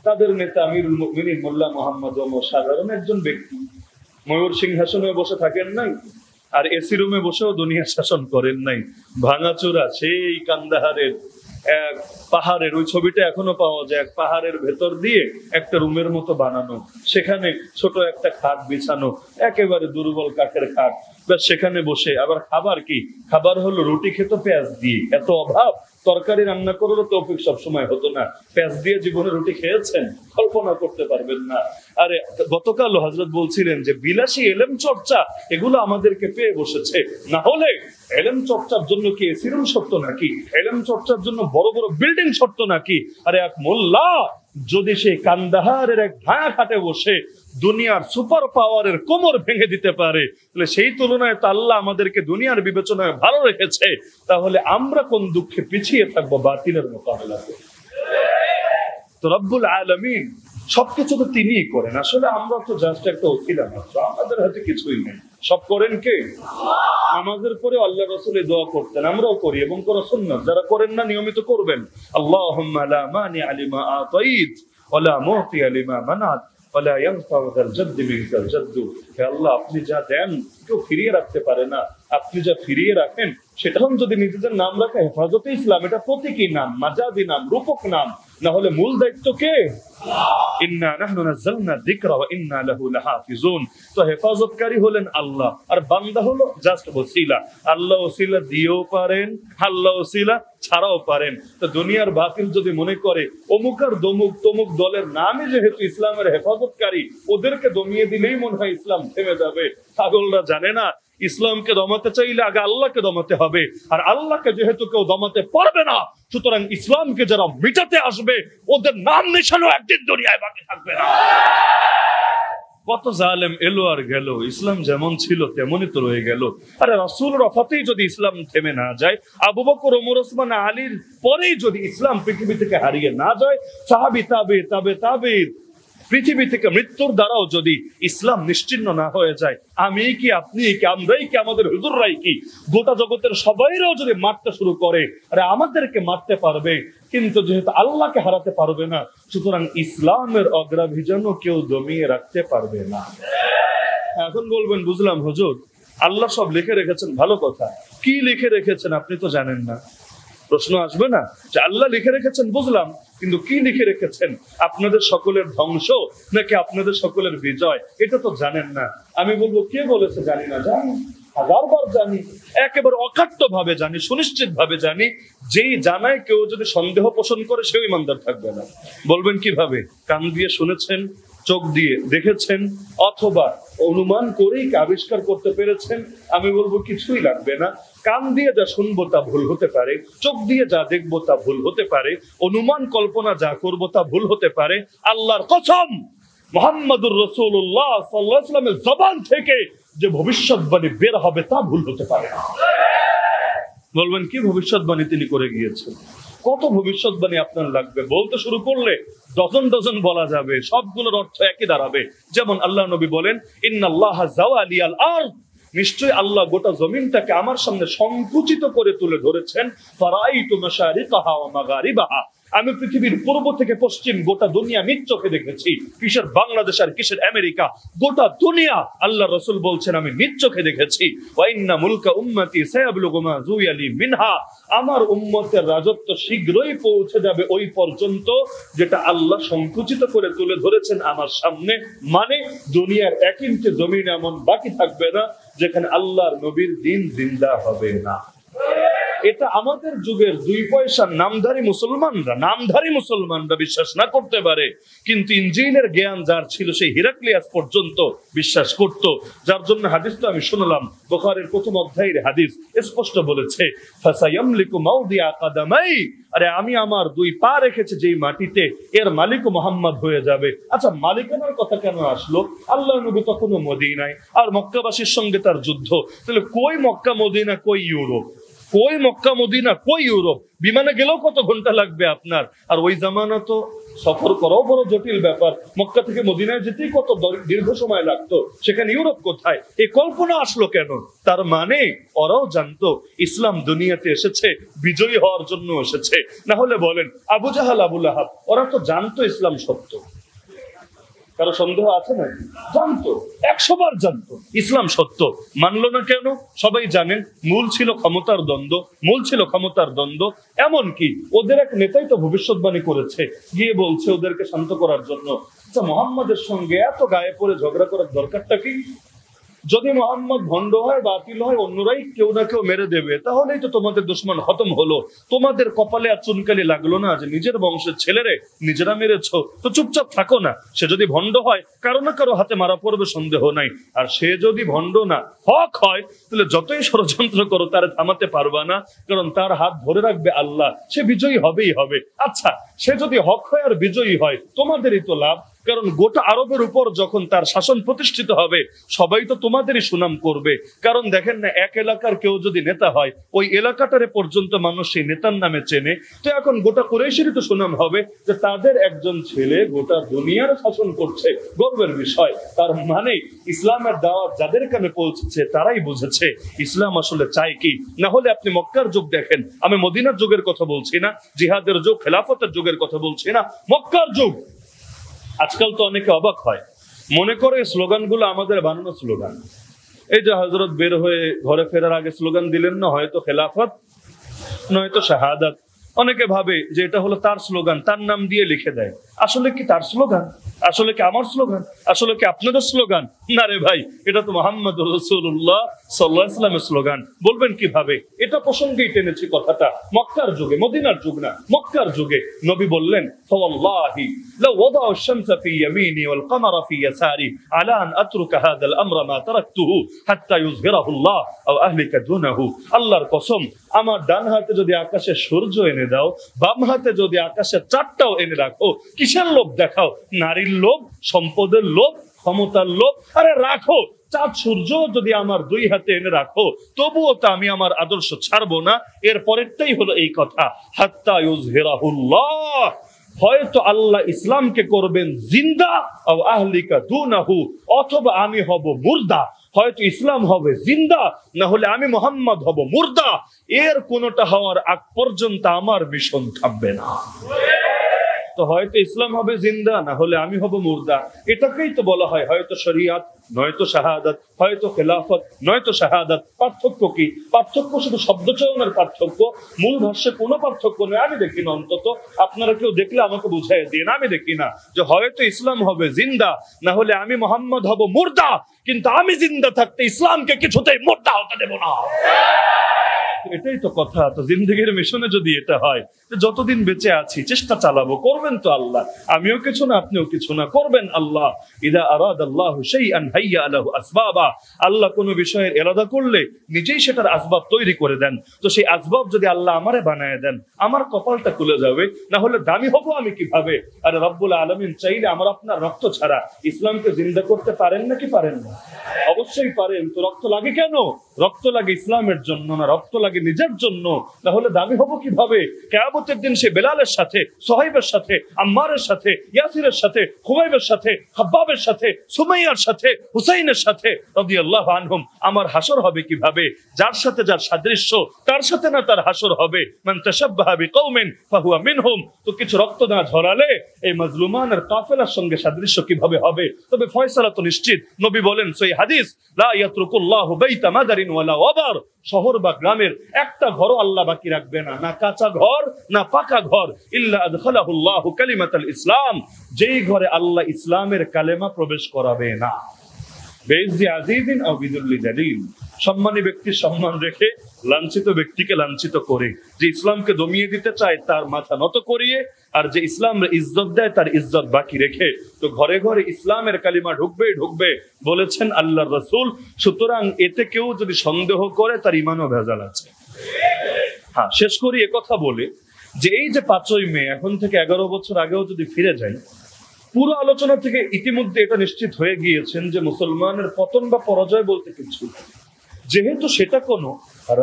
তাদের নেতা আমিরুল মুমিনিন মোল্লা মোহাম্মদ ওমর সাধারণ একজন ব্যক্তি, ময়ূর সিংহাসনে বসে থাকেন নাই, আর এসি রুমে বসেও দুনিয়া শাসন করেন নাই। ভাঙাচোরা সেই কান্দাহারের এক পাহাড়ের, ওই ছবিটা এখনো পাওয়া যায়, এক পাহাড়ের ভেতর দিয়ে একটা রুমের মতো বানানো, সেখানে ছোট একটা খাট বিছানো, একেবারে দুর্বল কাঠের খাট, সেখানে বসে আবার খাবার কি? খাবার হলো রুটি খেত পেঁয়াজ দিয়ে। এত অভাব, তরকারি রান্না করারও তৌফিক সবসময় হতো না। পেঁয়াজ দিয়ে জীবনে রুটি খেয়েছেন? কল্পনা করতে পারবেন না। আরে গতকাল হযরত বলছিলেন যে বিলাসী এলেম চর্চা, এগুলো আমাদেরকে পেয়ে বসেছে। না হলে এলেম চর্চার জন্য কি এসি রুম শর্ত নাকি? এলেম চর্চার জন্য বড় বড় বিল্ডিং শর্ত নাকি? আরে এক মোল্লা যদি সেই কান্দাহারের এক ভাঙা খাটে বসে দুনিয়ার সুপার পাওয়ারের কোমর ভেঙে দিতে পারে, তাহলে সেই তুলনায় তো আল্লাহ আমাদেরকে দুনিয়ার বিবেচনায় ভালো রেখেছে। তাহলে আমরা কোন দুঃখে পিছিয়ে থাকবো বাতিলের মোকাবেলা করে? তো রব্বুল আলামিন সবকিছু তো তিনিই করেন। আসলে আমরা তো জাস্ট একটা ওসিলা মাত্র, আমাদের হাতে কিছুই নেই। সব করেন কে? নামাজের পরে আল্লাহ রাসূল দোয়া করতেন, আমরাও করি এবং করা সুন্নাত। যারা করেন না নিয়মিত করবেন। আল্লাহুম্মা লা মানি লিমা আতাইত ওয়া লা মুতি লিমা মানাত ওয়া লা ইয়ানফাউ যাল জাদ্দি মিনকাল জাদ্দু। হে আল্লাহ, আপনি যা দেন কেউ ফিরিয়ে রাখতে পারে না, আপনি যা ফিরিয়ে রাখেন সেটা যদি নিজেদের নাম রাখে হেফাজতে ইসলাম, এটা প্রতীকী নাম, মাজাজি নাম, রূপক নাম। না হলে মূল দায়িত্ব কে? ইন্না নাহনু নাযালনা যিকরা ওয়া ইন্না লাহু লাহাফিজুন। তো হেফাজতকারী হলেন আল্লাহ, আর বান্দা হলো জাস্ট ওসিলা। আল্লাহ ওসিলা দিয়েও পারেন, আল্লাহ ওসিলা ছাড়াও পারেন। তো দুনিয়ার বাতিল যদি মনে করে অমুক আর দমুক তমুক দলের নামে যেহেতু ইসলামের হেফাজতকারী, ওদেরকে দমিয়ে দিলেই মনে হয় ইসলাম থেমে যাবে, পাগলরা জানে না ইসলামকে দমাতে চাইলে আগে আল্লাহকে দমাতে হবে। আর আল্লাহকে যেহেতু কেউ দমাতে পারবে না, সুতরাং ইসলামকে যারা মিটাতে আসবে ওদের নাম নিশানো একদিন দুনিয়ায় বাকি থাকবে না। কত জালেম এলো আর গেল, ইসলাম যেমন ছিল তেমনই তো রয়ে গেল। আরে রাসূলের ওফাতেই যদি ইসলাম থেমে না যায়, আবু বকর, ওমর, ওসমান, আলীর পরেই যদি ইসলাম পৃথিবী থেকে হারিয়ে না যায়, সাহাবী, তাবে পৃথিবী থেকে মৃত্যুর দ্বারাও যদি ইসলাম নিশ্চিহ্ন না হয়ে যায়, আমি কি, আপনি কি, আমরাই কি, আমাদের হুজুররাই কি, গোটা জগতের সবাইরাও যদি মারতে শুরু করে, আরে আমাদেরকে মারতে পারবে, কিন্তু যেহেতু আল্লাহকে হারাতে পারবে না, সুতরাং ইসলামের অগ্রাভিযানও কেউ দমিয়ে রাখতে পারবে না। এখন বলবেন বুঝলাম হুজুর, আল্লাহ সব লিখে রেখেছেন, ভালো কথা, কি লিখে রেখেছেন আপনি তো জানেন না। প্রশ্ন আসবে না যে আল্লাহ লিখে রেখেছেন বুঝলাম, কিন্তু কি লিখে রেখেছেন? আপনাদের সকলের ধ্বংস নাকি আপনাদের সকলের বিজয়? এটা তো জানেন না। আমি বলবো কে বলেছে জানি না? জানি, হাজারবার জানি, একেবারে অকাট্য ভাবে জানি, সুনিশ্চিত ভাবে জানি। যেই জানায় কেউ যদি সন্দেহ পোষণ করে সেও ইমানদার থাকবে না। বলবেন কিভাবে? কান দিয়ে শুনেছেন, চোখ দিয়ে দেখেছেন, অথবা অনুমান করেই আবিষ্কার করতে পেরেছেন। আমি বলবো কিছুই লাগবে না। কান দিয়ে যা শুনবো তা ভুল হতে পারে, চোখ দিয়ে যা দেখবো তা ভুল হতে পারে, অনুমান কল্পনা যা করবো তা ভুল হতে পারে। আল্লাহর কসম, মুহাম্মাদুর রাসূলুল্লাহ সাল্লাল্লাহু আলাইহি ওয়াসাল্লামের জবান থেকে যে ভবিষ্যৎবাণী বের হবে তা ভুল হতে পারে না। বলবেন কি ভবিষ্যৎবাণী তিনি করে গিয়েছেন? কত ভবিষ্যৎবাণী আপনার লাগবে? বলতে শুরু করলে ডজন ডজন বলা যাবে, সবগুলোর অর্থ একই দাঁড়াবে। যেমন আল্লাহ নবী বলেন, ইন্নাল্লাহা যাওয়ালিয়াল আরদ, নিশ্চয়ই আল্লাহ গোটা জমিনটাকে আমার সামনে সংকুচিত করে তুলে ধরেছেন। ফারাইতু মাশারিকাহা ওয়া মাগারিবাহা, আমি পৃথিবীর পূর্ব থেকে পশ্চিম গোটা দুনিয়া নিজ চোখে দেখেছি। কিসের বাংলাদেশ আর কিসের আমেরিকা, গোটা দুনিয়া আল্লাহ রাসূল বলছেন আমি নিজ চোখে দেখেছি। ওয়া ইন্না মুলকা উম্মতি সায়াবলুগু মা যুয়ালি মিনহা, আমার উম্মতের রাজত্ব শীঘ্রই পৌঁছে যাবে ওই পর্যন্ত যেটা আল্লাহ সংকুচিত করে তুলে ধরেছেন আমার সামনে। মানে দুনিয়ার 1 ইঞ্চি জমিন এমন বাকি থাকবে না যেখানে আল্লাহর নবীর দিন জিন্দা হবে না। এটা আমাদের যুগের 2 পয়সার নামধারী মুসলমানরা বিশ্বাস না করতে পারে, কিন্তু ইনজিলের জ্ঞান যার ছিল সেই হিরাক্লিয়াস পর্যন্ত বিশ্বাস করত। যার জন্য হাদিসটা আমি শুনলাম, বুখারীর প্রথম অধ্যায়ের হাদিস স্পষ্ট বলেছে, ফাসায়ামলিকু মাউদিআ কাদামাই, আরে আমি আমার 2 পা রেখেছি যেই মাটিতে, এর মালিক মুহাম্মদ হয়ে যাবে। আচ্ছা, মালিকানার কথা কেন আসলো? আল্লাহর নবী তখনও মদিনায়, আর মক্কাবাসীর সঙ্গে তার যুদ্ধ। তাহলে কই মক্কা মদিনা, কই ইউরোপ, কই মক্কা মদিনা, কই ইউরোপ? বিমানে গেলেও কত ঘন্টা লাগবে আপনার? আর ওই জামানা তো সফর করাও বড় জটিল ব্যাপার। মক্কা থেকে মদিনায় যেতেই কত দীর্ঘ সময় লাগতো, সেখানে ইউরোপ কোথায়? এই কল্পনা আসলো কেন? তার মানে ওরাও জানতো ইসলাম দুনিয়াতে এসেছে বিজয়ী হওয়ার জন্য এসেছে। না হলে বলেন আবু জাহাল, আবু লাহাব, ওরা তো জানতো ইসলাম সত্য। কারো সন্দেহ আছে না? জানতো, 100 বার জানতো ইসলাম সত্য, মানলো না কেন? সবাই জানেন মূল ছিল ক্ষমতার দ্বন্দ্ব। এমনকি ওদের এক নেতাই তো ভবিষ্যৎবাণী করেছে, গিয়ে বলছে ওদেরকে শান্ত করার জন্য, আচ্ছা মোহাম্মদের সঙ্গে এত গায়ে পড়ে ঝগড়া করার দরকারটা কি? যদি মোহাম্মদ ভণ্ড হয়, বাতিল হয়, অন্যরাই কেউ না কেউ মেরে দেবে, তাহলেই তো তোমাদের দুশমন খতম হলো। তোমাদের কপালে আর চুনকালি লাগলো না যে নিজের বংশের ছেলেরে নিজেরা মেরেছো? তো চুপচাপ থাকো না। সে যদি ভণ্ড হয়, কারো না কারো হাতে মারা পড়বে, সন্দেহ নাই। আর সে যদি ভণ্ড না, হক হয়, তাহলে যতই ষড়যন্ত্র করো তার থামাতে পারবা না, কারণ তার হাত ধরে রাখবে আল্লাহ, সে বিজয়ী হবেই হবে। আচ্ছা, সে যদি হক হয় আর বিজয়ী হয়, তোমাদেরই তো লাভ, কারণ গোটা আরবের উপর যখন তার শাসন প্রতিষ্ঠিত হবে, সবাই তো তোমাদেরই সুনাম করবে। কারণ দেখেন না, এক এলাকার কেউ যদি নেতা হয়, ওই এলাকাটারে পর্যন্ত মানুষ সেই নেতার নামে চেনে। তো এখন গোটা কুরাইশেরই তো সুনাম হবে যে তাদের একজন ছেলে গোটা দুনিয়ার শাসন করছে, গর্বের বিষয়। তার মানে ইসলামের দাওয়াত যাদের কানে পৌঁছেছে তারাই বুঝেছে ইসলাম আসলে চাই কি। না হলে আপনি মক্কার যুগ দেখেন, আমি মদিনার যুগের কথা বলছি না, জিহাদের যুগ, খেলাফতের যুগের কথা বলছি না, মক্কার যুগ। আজকাল তো অনেকে অবাক হয়, মনে করে স্লোগানগুলো আমাদের বানানো স্লোগান। এই যে হযরত বের হয়ে ঘরে ফেরার আগে স্লোগান দিলেন না, হয়তো খেলাফত নয়তো শাহাদাত, অনেকে ভাবে যে এটা হলো তার স্লোগান, তার নাম দিয়ে লিখে দেয়। আসলে কি তার স্লোগান? আসলে কি আমার স্লোগান? আসলে কি আপনাদের স্লোগান? না রে ভাই, এটা তো মুহাম্মদুর রাসূলুল্লাহ সাল্লাল্লাহু আলাইহি ওয়াসাল্লামের স্লোগান। বলবেন কিভাবে? এটা প্রসঙ্গেই টেনেছি কথাটা, মক্কার যুগে, মদিনার যুগ না, মক্কার যুগে নবী বললেন, ফাওয়াল্লাহি লাউ ওয়াদা'u আশ-শামসা ফি ইয়ামিনি ওয়াল কামারা ফি ইয়াসারি আলা আন আতরুকা হাযাল আমরা মা তারাকতুহু হাত্তা ইউযহিরাহু আল্লাহ আও আহলিকা দুনাহু। আল্লাহর কসম, আমার ডান হাতে যদি আকাশে সূর্য এনে দাও, বাম হাতে যদি আকাশে চাঁদটাও এনে রাখো, কিসের লোভ দেখাও? নারীর লোভ, সম্পদের লোভ, ক্ষমতার লোভ? আরে রাখো, চাঁদ সূর্য যদি আমার 2 হাতে এনে রাখো, তবুও তো আমি আমার আদর্শ ছাড়বো না। এর পরেরটাই হলো এই কথা, হাত্তা ইউযহিরাহুল্লাহ, হয়তো আল্লাহ ইসলামকে করবেন জিন্দা, আও আহলিকা দুনাহু, অথবা আমি হব মুর্দা। হয়তো ইসলাম হবে জিন্দা, না হলে আমি মুহাম্মদ হব মুর্দা। এর কোনটা হওয়ার আগ পর্যন্ত আমার মিশন থামবে না। তো হয়তো ইসলাম হবে জিন্দা, না হলে আমি হব মুর্দা। এটাকেই তো বলা হয় হয়তো শরিয়াত নয়তো শাহাদাত, হয়তো খেলাফত নয়তো শাহাদাত। পার্থক্য কি? পার্থক্য শুধু শব্দচয়নের পার্থক্য, মূল ভাষ্যে কোনো পার্থক্য নেই। আমি দেখি না, অন্তত আপনারা কেউ দেখলে আমাকে বুঝাই দিন। আমি দেখি না যে হয়তো ইসলাম হবে জিন্দা, না হলে আমি মুহাম্মদ হব মুর্দা। কিন্তু আমি জিন্দা থাকতে ইসলামকে কিছুতেই মুর্দা হতে দেব না। এটাই তো কথা। তো জিন্দেগির মিশনে যদি এটা হয়, যতদিন বেঁচে আছি চেষ্টা চালাবো, করবেন তো আল্লাহ। আমিও কিছু না, আপনিও কিছু না, করবেন আল্লাহ। ইদা আরাদাল্লাহু শাইআন হাইয়া লাহু আসবাবা। আল্লাহ কোনো বিষয়ের ইরাদা করলে নিজেই সেটার আসবাব তৈরি করে দেন। তো সেই আসবাব যদি আল্লাহ আমারে বানায় দেন, আমার কপালটা খুলে যাবে। না হলে দামি হব আমি কিভাবে? আরে রব্বুল আলামিন চাইলে আমার আপনার রক্ত ছাড়া ইসলামকে জিন্দা করতে পারেন নাকি পারেন না? অবশ্যই পারেন। তো রক্ত লাগে কেন? রক্ত লাগে ইসলামের জন্য না, রক্ত লাগে নিজের জন্য। তাহলে দামি হবো কিভাবে? কিয়ামতের দিন সে বেলালের সাথে, সোহাইবের সাথে, আম্মারের সাথে, ইয়াসিরের সাথে, খুবাইবের সাথে, খাব্বাবের সাথে, সুমাইয়ার সাথে, হুসাইনের সাথে রাদিয়াল্লাহু আনহুম আমার হাসর হবে কিভাবে? যার সাথে যার সাদৃশ্য, তার সাথে না তার হাসর হবে। মান তাশাব্বাহা বিকওমিন ফাহুয়া মিনহুম। তো কিছু রক্ত না ঝরালে এই মাজলুমানের কাফেলার সঙ্গে সাদৃশ্য কিভাবে হবে? তবে ফয়সালা তো নিশ্চিত। নবী বলেন সহিহ হাদিস, লা ইয়াতরুকুল্লাহু বাইতা মাদারিন ওয়ালা ওয়াবার। শহর বা গ্রামের একটা ঘরও আল্লাহ বাকি রাখবে না, না কাঁচা ঘর না পাকা ঘর, ইল্লা আদখালাহুল্লাহু কালিমাতাল ইসলাম। যেই ঘরে আল্লাহ ইসলামের কালেমা প্রবেশ করাবে না, বেইজ্জি আজিজিন আও বিযুল্লি জালিল, সম্মানী ব্যক্তির সম্মান রেখে লাঞ্ছিত ব্যক্তিকে লাঞ্ছিত করে, যে ইসলামকে দমিয়ে দিতে চায় তার মাথা নত করিয়ে, আর যে ইসলামের ইজ্জত দেয় তার ইজ্জত বাকি রেখে। তো ঘরে ঘরে ইসলামের কালিমা ঢুকবেই ঢুকবে বলেছেন আল্লাহর রাসূল। সুতরাং এতে কেউ যদি সন্দেহ করে তার ইমানও ভেজাল আছে। হ্যাঁ, শেষ করি একথা বলে যে এই যে 5ই মে, এখন থেকে 11 বছর আগেও যদি ফিরে যাই, পুরো আলোচনা থেকে ইতিমধ্যে এটা নিশ্চিত হয়ে গিয়েছেন যে মুসলমানের পতন বা পরাজয় বলতে কিছু, যেহেতু সেটা কোনো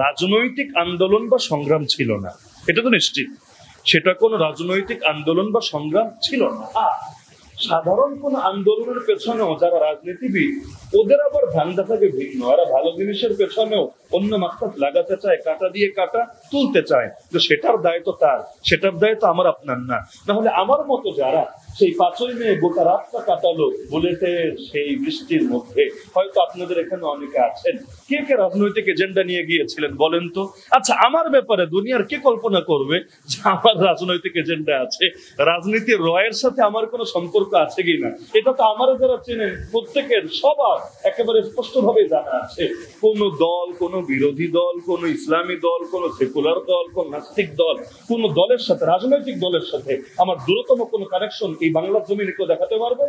রাজনৈতিক আন্দোলন বা সংগ্রাম ছিল না, এটা তো নিশ্চিত সেটা কোনো রাজনৈতিক আন্দোলন বা সংগ্রাম ছিল না। সাধারণ কোন আন্দোলনের পেছনেও যারা রাজনীতিবিদ, ওদের আবার ধান্দা থাকে ভিন্ন। এরা ভালো জিনিসের পেছনেও অন্য মাকসাদ লাগাতে চায়, কাটা দিয়ে কাটা তুলতে চায়, তো সেটার দায়িত্ব তার, সেটার দায়িত্ব আমার আপনার না। নাহলে আমার মতো যারা সেই 5ই মে গোটা রাতটা কাটালো বুলেটের সেই বৃষ্টির মধ্যে, হয়তো আপনাদের এখানে অনেকে আছেন, কে কে রাজনৈতিক এজেন্ডা নিয়ে গিয়েছিলেন বলেন তো? আচ্ছা, আমার ব্যাপারে দুনিয়ার কে কল্পনা করবে যে আমার রাজনৈতিক এজেন্ডা আছে? রাজনীতির রয়ের সাথে আমার কোনো সম্পর্ক আছে কিনা এটা তো আমার যারা চেনেন প্রত্যেকের সবার একেবারে স্পষ্টভাবে জানা আছে। কোন দল, কোন বিরোধী দল, কোন ইসলামী দল, কোন সেকুলার দল, কোন নাস্তিক দল, কোন দলের সাথে, রাজনৈতিক দলের সাথে আমার দূরতম কোন কানেকশন এই বাংলার জমিনে কেউ দেখাতে পারবে?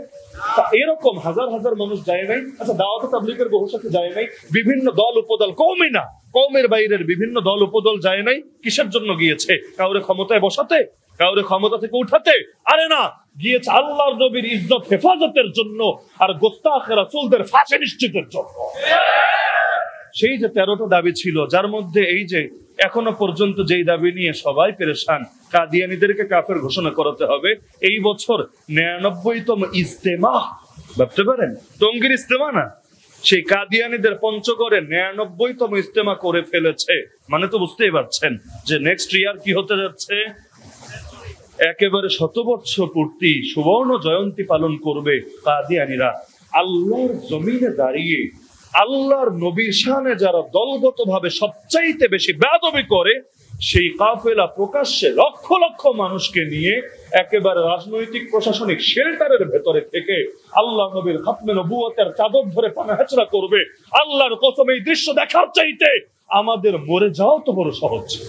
এরকম হাজার হাজার মানুষ যায় নাই। আচ্ছা, দাওয়াত তাবলীগের বহু সাথে যায় নাই, বিভিন্ন দল উপদল, কওমি না কওমের বাইরের বিভিন্ন দল উপদল যায় নাই। কিসের জন্য গিয়েছে? কাউরে ক্ষমতায় বসাতে, কাউরে ক্ষমতা থেকে উঠাতে? আরে না, গিয়েছে আল্লাহর নবীর ইজ্জত হেফাজতের জন্য আর গোস্তাখ রাসূলদের ফাঁসি নিশ্চিতের জন্য। সেই যে 13টা দাবি ছিল, যার মধ্যে এই যে এখনো পর্যন্ত যেই দাবি নিয়ে সবাই পেরেশান, কাদিয়ানীদেরকে কাফের ঘোষণা করাতে হবে। এই বছর 99তম ইজতেমা, ভাবতে পারেন, টঙ্গীর ইজতেমা না, সেই কাদিয়ানীদের পঞ্চগড়ে 99তম ইজতেমা করে ফেলেছে। মানে তো বুঝতেই পারছেন যে নেক্সট ইয়ার কি হতে যাচ্ছে। একেবারে 100 বছর পূর্তি সুবর্ণ জয়ন্তী পালন করবে কাদিয়ানীরা। আল্লাহর জমিনে দাঁড়িয়ে আল্লাহর নবীর শানে যারা দলগত ভাবে সবচাইতে বেশি বেয়াদবি করে, সেই কাফেলা প্রকাশ্যে লক্ষ লক্ষ মানুষকে নিয়ে একেবারে রাজনৈতিক প্রশাসনিক শেল্টারের ভেতরে থেকে আল্লাহ নবীর খাতমে নবুয়তের চাদর ধরে পানা হেঁচড়া করবে। আল্লাহর কসম, এই দৃশ্য দেখার চাইতে আমাদের মরে যাওয়া তো বড় সহজ ছিল।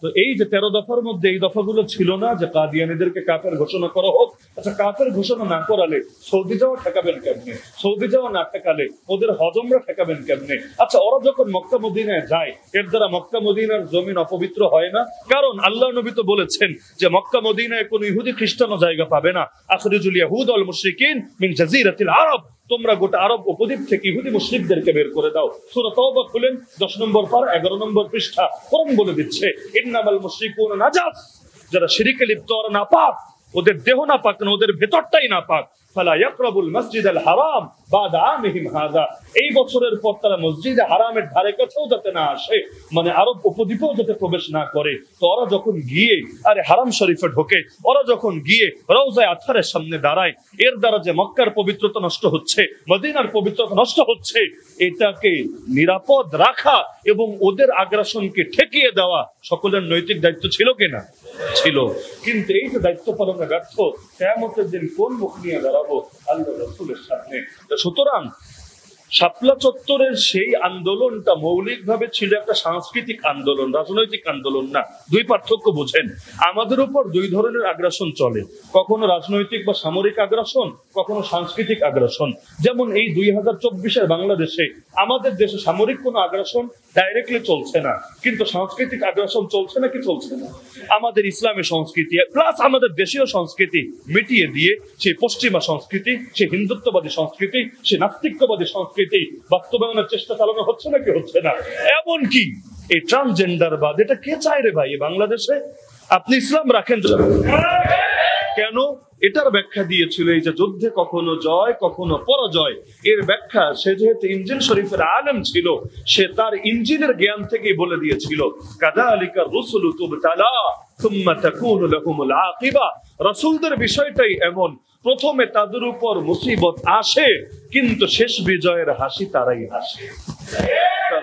তো এই যে 13 দফার মধ্যে এই দফাগুলো ছিল না যে কাদিয়ানীদেরকে কাফের ঘোষণা করা হোক। আচ্ছা, কাফের ঘোষণা না করালে সৌদি যাওয়া ঠেকাবেন কেমনে? সৌদি যাওয়া না ঠেকালে ওদের হজমরা ঠেকাবেন কেমনে? আচ্ছা, ওরা যখন মক্কা মদিনায় যায়, এর দ্বারা মক্কা মদিনার জমিন অপবিত্র হয় না? কারণ আল্লাহ নবী তো বলেছেন যে মক্কা মদিনায় কোন ইহুদি খ্রিস্টানও জায়গা পাবে না। আখরিজুল ইয়াহুদ ওয়াল মুশরিকিন মিন জাজিরাতিল আরব, তোমরা গোটা আরব উপদ্বীপ থেকে ইহুদি মুশরিকদেরকে বের করে দাও। সূরা তাওবা খুলেন 10 নম্বর পারা 11 নম্বর পৃষ্ঠা, কোরআন বলে দিচ্ছে ইন্নামাল মুশরিকুনা নাজাস, যারা শিরকে লিপ্ত ওরা নাপাক, ওদের দেহ নাপাক না, ওদের ভেতরটাই নাপাক। ফালা ইয়াকরাবুল মাসজিদাল হারাম বাদা আমিহিম হাযা, এই বছরের পর তারা মসজিদে হারামের ধারে কাছেও যাতে না আসে, মানে আরব উপদ্বীপেও যাতে প্রবেশ না করে। তো ওরা যখন গিয়ে আরে হারাম শরীফে ঢোকে, ওরা যখন গিয়ে রওজায়ে আতহারের সামনে দাঁড়ায়, এর দ্বারা যে মক্কার পবিত্রতা নষ্ট হচ্ছে, মদিনার পবিত্রতা নষ্ট হচ্ছে, এটাকে নিরাপদ রাখা এবং ওদের আগ্রাসনকে ঠেকিয়ে দেওয়া সকলের নৈতিক দায়িত্ব ছিল কিনা? ছিল। কিন্তু এই যে দায়িত্ব পালনে ব্যর্থ, কিয়ামতের দিন কোন মুখ নিয়ে দাঁড়াবো? আল্লাহর রাসূলের সামনে। সুতরাং শাপলা চত্বরের সেই আন্দোলনটা মৌলিকভাবে ছিল একটা সাংস্কৃতিক আন্দোলন, রাজনৈতিক আন্দোলন না। দুই পার্থক্য বুঝেন। আমাদের উপর দুই ধরনের আগ্রাসন চলে, কখনো রাজনৈতিক বা সামরিক আগ্রাসন, কখনো সাংস্কৃতিক আগ্রাসন। যেমন এই 2024-এর বাংলাদেশে আমাদের দেশে সামরিক কোনো আগ্রাসন ডাইরেক্টলি চলছে না, কিন্তু সাংস্কৃতিক আগ্রাসন চলছে নাকি? চলছে না। আমাদের ইসলামী সংস্কৃতি প্লাস আমাদের দেশীয় সংস্কৃতি মিটিয়ে দিয়ে সেই পশ্চিমা সংস্কৃতি, সেই হিন্দুত্ববাদী সংস্কৃতি, সেই নাস্তিকবাদী সংস্কৃতি বাস্তবায়নের চেষ্টা চালানো হচ্ছে নাকি? হচ্ছে না। এমনকি এই ট্রান্সজেন্ডারবাদ, এটা কে চায় রে ভাই বাংলাদেশে? আপনি ইসলাম রাখেন কেন? এটার ব্যাখ্যা দিয়েছিল এই যে যুদ্ধে কখনো জয় কখনো পরাজয়, এর ব্যাখ্যা সে যেহেতু ইনজিল শরীফের আলেম ছিল, সে তার ইনজিলের জ্ঞান থেকেই বলে দিয়েছিল কাযালিকা রুসুলু তুবতালা সুম্মা তাকুনু লাহুমুল আকিবা। রাসূলদের বিষয়টাই এমন, প্রথমে তাদের উপর মুসিবত আসে কিন্তু শেষ বিজয়ের হাসি তারাই হাসে।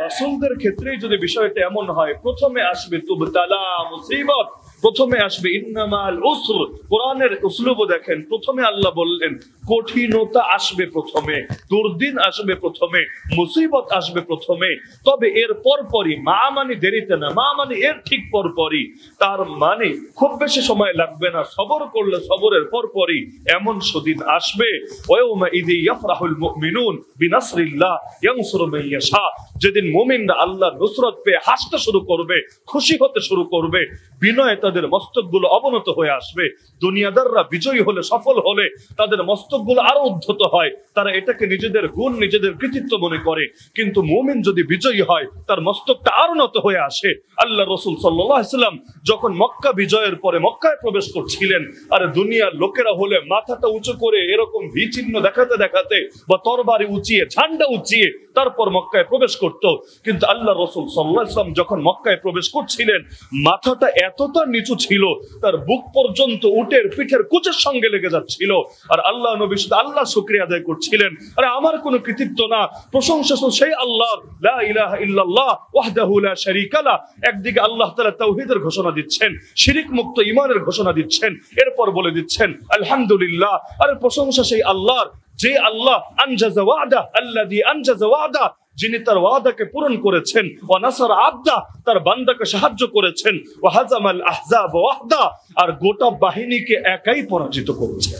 রাসূলদের ক্ষেত্রেই যদি বিষয়টা এমন হয়, প্রথমে আসবে তুবতালা মুসিবত, প্রথমে আসবে ইন্নামাল উসর। কোরআনের উসলুব দেখেন, প্রথমে আল্লাহ বললেন কঠিনতা আসবে প্রথমে, দুর্দিন আসবে প্রথমে, মুসিবত আসবে প্রথমে। তবে এর পরপরই, মা মানে দেরিতে না, মা মানে এর ঠিক পরপরই, তার মানে খুব বেশি সময় লাগবে না, সবর করলে সবরের পরপরই এমন সুদিন আসবে। ওয়াউমা ইযি ইয়াফরাহুল মুমিনুন বিনাসরিল্লাহ ইয়ানসুরু মান ইয়াশা। যেদিন মুমিনরা আল্লাহর নুসরত পেয়ে হাসতে শুরু করবে, খুশি হতে শুরু করবে, বিনয়ে তাদের মস্তকগুলো অবনত হয়ে আসবে। দুনিয়াদাররা বিজয়ী হলে, সফল হলে তাদের মস্তকগুলো আরো উদ্ধত হয়, তারা এটাকে নিজেদের গুণ, নিজেদের কৃতিত্ব মনে করে। কিন্তু মুমিন যদি বিজয়ী হয়, তার মস্তকটা আরো নত হয়ে আসে। আল্লাহ রাসূল সাল্লাল্লাহু আলাইহি ওয়াসাল্লাম যখন মক্কা বিজয়ের পরে মক্কায় প্রবেশ করছিলেন, আর দুনিয়ার লোকেরা হলে মাথাটা উঁচু করে এরকম ভি চিহ্ন দেখাতে দেখাতে বা তরবারি উঁচিয়ে, ঝান্ডা উঁচিয়ে তারপর মক্কায় প্রবেশ করত। কিন্তু আল্লাহ রাসূল সাল্লাল্লাহু আলাইহি ওয়াসাল্লাম যখন মক্কায় প্রবেশ করছিলেন, মাথাটা এতটা নিচু ছিল, তার বুক পর্যন্ত উটের পিঠের কুচের সঙ্গে লেগে যাচ্ছিল। আর আল্লাহ নবী শুধু আল্লাহ শুকরিয়া আদায় করছিলেন, আরে আমার কোনো কৃতিত্ব না, প্রশংসা তো সেই আল্লাহর, লা ইলাহা ইল্লাল্লাহ ওয়াহদাহু লা শারীকা লা। একদিকে আল্লাহ তাআলা তাওহীদের ঘোষণা দিচ্ছেন, শিরক মুক্ত ঈমানের ঘোষণা দিচ্ছেন, এরপর বলে দিচ্ছেন আলহামদুলিল্লাহ, আরে প্রশংসা সেই আল্লাহর যে আল্লাহ আনজাযা ওয়াদা, আল্লাযী আনজাযা ওয়াদা, যিনি তার ওয়াদাকে পূরণ করেছেন, ওয়া নাসারা আবদা, তার বান্দাকে সাহায্য করেছেন, ওয়া হাজামাল আহজাব ওয়াহদা, আর গোটা বাহিনীকে একাই পরাজিত করেছেন।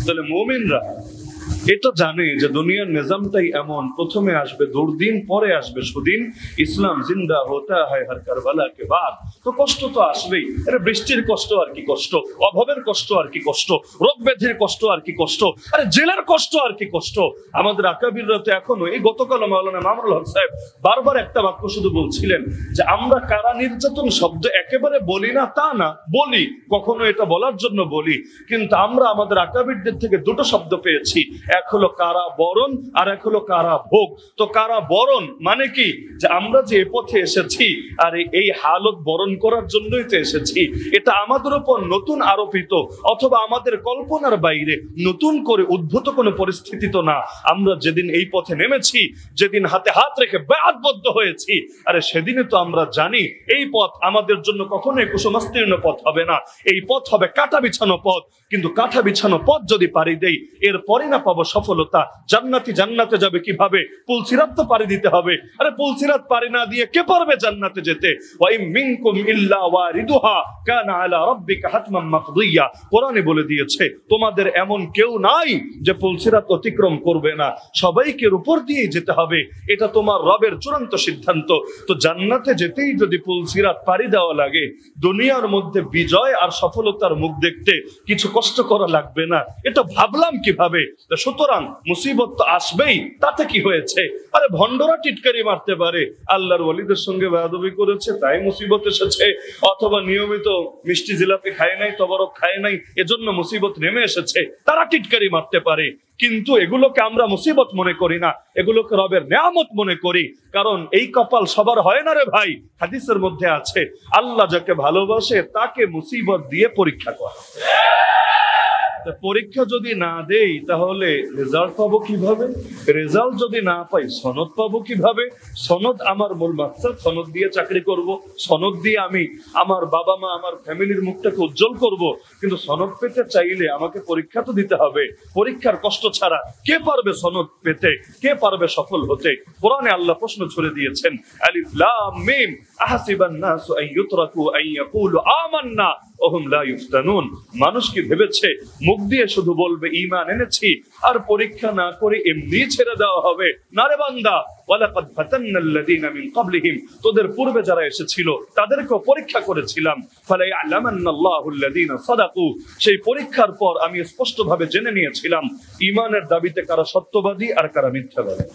তাহলে মুমিনরা এটা জানে যে দুনিয়ার নিজামটাই এমন, প্রথমে আসবে দুর্দিন, পরে আসবে সুদিন। ইসলাম জিন্দা হতা হয় হর কারবালা কে বাদ। তো কষ্ট তো আসবেই, আরে বৃষ্টির কষ্ট আর কি কষ্ট, অভাবের কষ্ট আর কি কষ্ট, রোগ ব্যাধির কষ্ট আর কি কষ্ট, আরে জেলার কষ্ট আর কি কষ্ট। আমাদের আকাবিররা তো এখনো, এই গতকাল মাওলানা মামুনুল হক সাহেব বারবার একটা বাক্য শুধু বলছিলেন যে আমরা কারা নির্যাতন শব্দ একেবারে বলি না তা না, বলি, কখনো এটা বলার জন্য বলি, কিন্তু আমরা আমাদের আকাবিরদের থেকে দুটো শব্দ পেয়েছি, এক হলো কারা বরণ আর এক হলো কারা ভোগ। তো কারা বরণ মানে কি, যে আমরা যে এ পথে এসেছি আর এই হালত বরণ করার জন্যই তো এসেছি, এটা আমাদের উপর নতুন আরোপিত অথবা আমাদের কল্পনার বাইরে নতুন করে উদ্ভূত কোনো পরিস্থিতি তো না। আমরা যেদিন এই পথে নেমেছি, যেদিন হাতে হাত রেখে বায়াতবদ্ধ হয়েছি, আরে সেদিনে তো আমরা জানি এই পথ আমাদের জন্য কখনোই কুসুমাস্তীর্ণ পথ হবে না, এই পথ হবে কাঁটা বিছানো পথ। কিন্তু কাঁটা বিছানো পথ যদি পাড়ি দেই, এরপরে না পাবো সফলতা। জান্নাতে যাবে কিভাবে? পুলসিরাত তো পাড়ি দিতে হবে, আরে পুলসিরাত পাড়ি না দিয়ে কে পারবে জান্নাতে যেতে? ওয়া ইম মিনকুম ইল্লা ওয়ারিদুহা কানা আলা রাব্বিকা হাতমান মাকদিয়া। কোরআনে বলে দিয়েছে তোমাদের এমন কেউ নাই যে পুলসিরাত অতিক্রম করবে না, সবাইকে উপর দিয়ে যেতে হবে, এটা তোমার রবের চূড়ান্ত সিদ্ধান্ত। তো জান্নাতে যেতেই যদি পুলসিরাত পাড়ি দেওয়া লাগে, দুনিয়ার মধ্যে বিজয় আর সফলতার মুখ দেখতে কিছু কষ্ট করা লাগবে না, এটা ভাবলাম কিভাবে? সুতরাং মুসিবত তো আসবেই, তাতে কি হয়েছে? আরে ভণ্ডরা টিটকারি মারতে পারে, আল্লাহর ওয়ালিদের সঙ্গে বেয়াদবি করেছে তাই মুসিবত এসেছে, অথবা নিয়মিত মিষ্টি জিলাপি খায় নাই, তবরক খায় নাই, এজন্য মুসিবত নেমে এসেছে, তারা টিটকারি মারতে পারে। কিন্তু এগুলোকে আমরা মুসিবত মনে করি না, এগুলোকে রবের নেয়ামত মনে করি। কারণ এই কপাল সবার হয় না রে ভাই। হাদিসের মধ্যে আছে আল্লাহ যাকে ভালোবাসে তাকে মুসিবত দিয়ে পরীক্ষা করে। পরীক্ষা যদি না দেই তাহলে রেজাল্ট পাবো কিভাবে? রেজাল্ট যদি না পাই সনদ পাবো কিভাবে? সনদ আমার মূল মাকসাদ, সনদ দিয়ে চাকরি করব, সনদ দিয়ে আমি আমার বাবা মা, আমার ফ্যামিলির মুখটাকে উজ্জ্বল করব। কিন্তু সনদ পেতে চাইলে আমাকে পরীক্ষা তো দিতে হবে। পরীক্ষার কষ্ট ছাড়া কে পারবে সনদ পেতে, কে পারবে সফল হতে? কোরআনে আল্লাহ প্রশ্ন ছুড়ে দিয়েছেন, আলিফ লাম মিম আহাসিবান নাসু আন ইউতরাকু আন ইয়াকুলু আমান্না ওয়া হুম লা ইফতানুন। মানুষ কি ভেবেছে মুখ দিয়ে শুধু বলবে ঈমান এনেছি আর পরীক্ষা না করে এমনি ছেড়ে দেওয়া হবে? না রে বান্দা, ওয়ালাকাদ ফাতান্নাল্লাযীনা মিন ক্বাবলিহিম, তোদের পূর্বে যারা এসেছিল তাদেরকেও পরীক্ষা করেছিলাম। ফালা ইয়ালামান্নাল্লাহুল্লাযীনা সাদাকু, সেই পরীক্ষার পর আমি স্পষ্টভাবে জেনে নিয়েছিলাম ঈমানের দাবিতে কারা সত্যবাদী আর কারা মিথ্যাবাদী।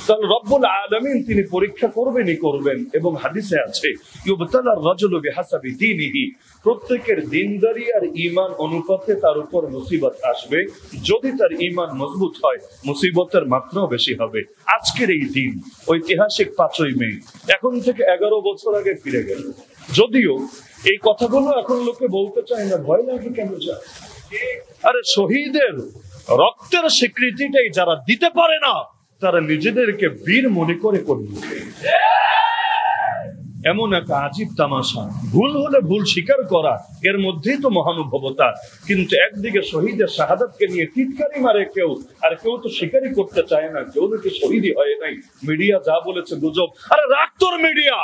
তাহলে রব্বুল আলামিন তিনি পরীক্ষা করবেনই করবেন। এবং হাদিসে আছে ইউবতালার রাজুলু বিহাসাবি দীনিহি, প্রত্যেকের দিনদারি আর ঈমান অনুপাতে তার উপর মুসিবত আসবে। যদি তার ঈমান মজবুত হয় মুসিবতের মাত্রাও বেশি হবে। আজকের এই দিন ঐতিহাসিক 5ই মে, এখন থেকে 11 বছর আগে ফিরে গেল। যদিও এই কথাগুলো এখন লোকে বলতে চায় না, ভয় লাগে কেন যায়? আরে শহীদের রক্তের স্বীকৃতিটাই যারা দিতে পারে না তারা নিজেদেরকে বীর মনে করে করবে। এমন এক আজীব তামাশা। ভুল হলে ভুল স্বীকার করা, এর মধ্যেই তো মহানুভবতা। কিন্তু একদিকে শহীদের শাহাদাতকে নিয়ে টিটকারি মারে কেউ, আর কেউ তো স্বীকারই করতে চায় না কেউ নাকি শহীদই হয় নাই। মিডিয়া যা বলেছে গুজব। আরে রাখ তোর মিডিয়া।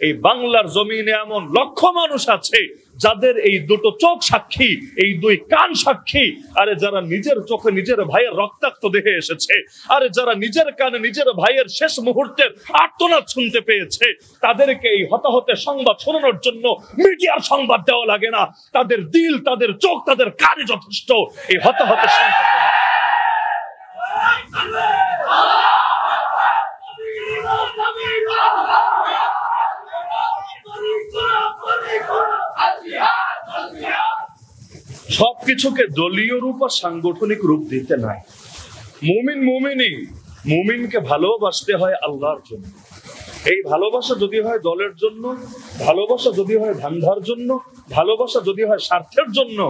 এই বাংলার জমিনে এমন লক্ষ মানুষ আছে যাদের এই দুটো চোখ সাক্ষী, এই দুই কান সাক্ষী। আরে যারা নিজের চোখে নিজের ভাইয়ের রক্তাক্ত দেহে এসেছে, আরে যারা নিজের কানে নিজের ভাইয়ের শেষ মুহূর্তের আর্তনাদ শুনতে পেয়েছে, তাদেরকে এই হতাহতের সংবাদ শোনানোর জন্য মিডিয়ার সংবাদ দেওয়া লাগে না। তাদের দিল, তাদের চোখ, তাদের কানে যথেষ্ট এই হতাহতের সংবাদ। সবকিছুকে দলীয় রূপ আর সাংগঠনিক রূপ দিতে নাই। মুমিন মুমিনই, মুমিনকে ভালোবাসতে হয় আল্লাহর জন্য। এই ভালোবাসা যদি হয় দলের জন্য, ভালোবাসা যদি হয় ধান্দার জন্য, ভালোবাসা যদি হয় স্বার্থের জন্য,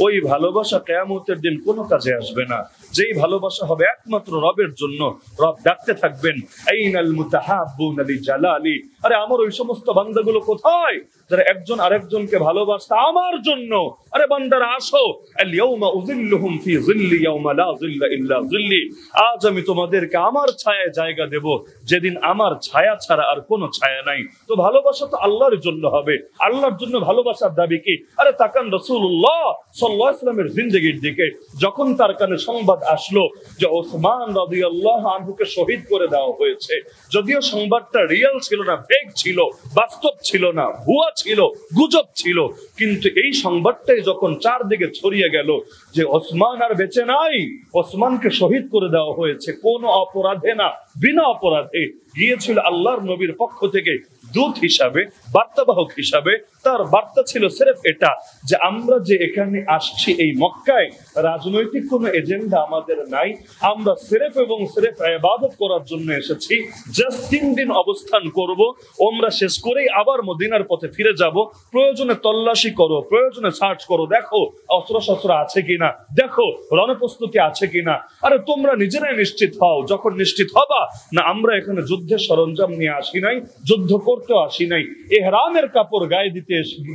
ওই ভালোবাসা কিয়ামতের দিন কোনো কাজে আসবে না। যেই ভালোবাসা হবে একমাত্র রবের জন্য, রব ডাকতে থাকবেন আইনাল মুতাহাব্বুনা লিজালালি। আরে আমার ওই সমস্ত বান্দাগুলো কোথায় যারা একজন আরেকজনকে ভালোবাসে আমার জন্য? আরে বান্দারা আসো, আল-ইয়াউমা উযিল্লুহুম ফি যিল্লি ইয়াউমা লা যিল্লা ইল্লা যিল্লি। আজ আমি তোমাদেরকে আমার ছায়ায় জায়গা দেব, যেদিন আমার ছায়া ছাড়া আর কোনো ছায়া নাই। তো ভালোবাসা তো আল্লাহর জন্য হবে। আল্লাহর জন্য ভালোবাসার দাবি কি? আরে তাকান রাসূলুল্লাহ সাল্লাল্লাহু আলাইহি ওয়াসাল্লামের জিন্দেগির দিকে। যখন তার কানে সংবাদ আসলো যে ওসমান রাদিয়াল্লাহু আনহুকে শহীদ করে দেওয়া হয়েছে, যদিও সংবাদটা রিয়েল ছিল না, ফেক ছিল, বাস্তব ছিল না, ভুয়া ছিল, গুজব ছিল, কিন্তু এই সংবাদটাই যখন চারদিকে ছড়িয়ে গেল যে ওসমান আর বেঁচে নাই, ওসমানকে শহীদ করে দেওয়া হয়েছে কোন অপরাধে না, বিনা অপরাধে, গিয়েছিল আল্লাহর নবীর পক্ষ থেকে দূত হিসাবে, বার্তাবাহক হিসাবে। তার বার্তা ছিল সিরেফ এটা যে আমরা যে এখানে আসছি এই মক্কায়, রাজনৈতিক কোনো এজেন্ডা আমাদের নাই। আমরা সিরেফ এবং সিরেফ ইবাদত করার জন্য এসেছি। জাস্ট 3 দিন অবস্থান করব, ওমরা শেষ করেই আবার মদিনার পথে ফিরে যাব। প্রয়োজনে তল্লাশি করো, প্রয়োজনে সার্চ করো, দেখো অস্ত্র শস্ত্র আছে কিনা, দেখো রণপ্রস্তুতি আছে কিনা। আরে তোমরা নিজেরাই নিশ্চিত হও। যখন নিশ্চিত হবা না আমরা এখানে যুদ্ধের সরঞ্জাম নিয়ে আসি নাই, যুদ্ধ করতে আসি নাই, ইহরামের কাপড় গায়ে